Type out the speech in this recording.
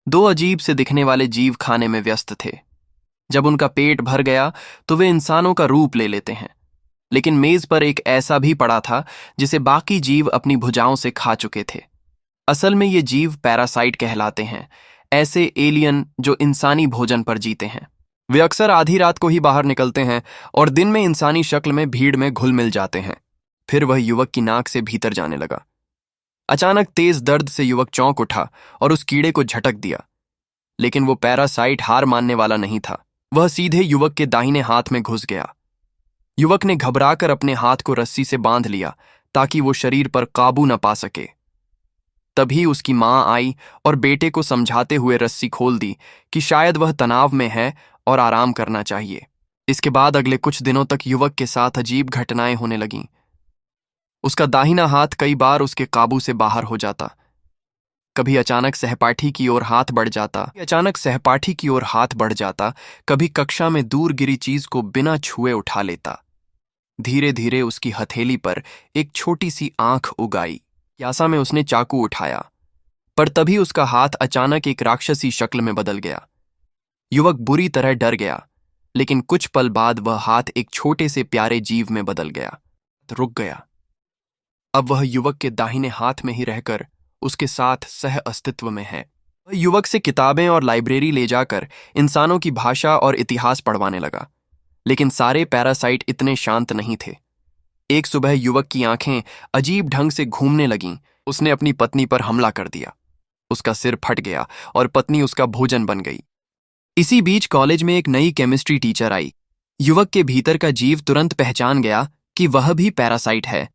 दो अजीब से दिखने वाले जीव खाने में व्यस्त थे। जब उनका पेट भर गया तो वे इंसानों का रूप ले लेते हैं, लेकिन मेज पर एक ऐसा भी पड़ा था जिसे बाकी जीव अपनी भुजाओं से खा चुके थे। असल में ये जीव पैरासाइट कहलाते हैं, ऐसे एलियन जो इंसानी भोजन पर जीते हैं। वे अक्सर आधी रात को ही बाहर निकलते हैं और दिन में इंसानी शक्ल में भीड़ में घुल मिल जाते हैं। फिर वह युवक की नाक से भीतर जाने लगा। अचानक तेज दर्द से युवक चौंक उठा और उस कीड़े को झटक दिया, लेकिन वो पैरासाइट हार मानने वाला नहीं था। वह सीधे युवक के दाहिने हाथ में घुस गया। युवक ने घबराकर अपने हाथ को रस्सी से बांध लिया ताकि वो शरीर पर काबू न पा सके। तभी उसकी मां आई और बेटे को समझाते हुए रस्सी खोल दी कि शायद वह तनाव में है और आराम करना चाहिए। इसके बाद अगले कुछ दिनों तक युवक के साथ अजीब घटनाएं होने लगीं। उसका दाहिना हाथ कई बार उसके काबू से बाहर हो जाता। कभी अचानक सहपाठी की ओर हाथ बढ़ जाता, कभी कक्षा में दूर गिरी चीज को बिना छुए उठा लेता। धीरे धीरे उसकी हथेली पर एक छोटी सी आंख उग आई। यासा में उसने चाकू उठाया, पर तभी उसका हाथ अचानक एक राक्षसी शक्ल में बदल गया। युवक बुरी तरह डर गया, लेकिन कुछ पल बाद वह हाथ एक छोटे से प्यारे जीव में बदल गया। रुक गया। अब वह युवक के दाहिने हाथ में ही रहकर उसके साथ सह अस्तित्व में है। वह युवक से किताबें और लाइब्रेरी ले जाकर इंसानों की भाषा और इतिहास पढ़वाने लगा, लेकिन सारे पैरासाइट इतने शांत नहीं थे। एक सुबह युवक की आंखें अजीब ढंग से घूमने लगीं। उसने अपनी पत्नी पर हमला कर दिया। उसका सिर फट गया और पत्नी उसका भोजन बन गई। इसी बीच कॉलेज में एक नई केमिस्ट्री टीचर आई। युवक के भीतर का जीव तुरंत पहचान गया कि वह भी पैरासाइट है।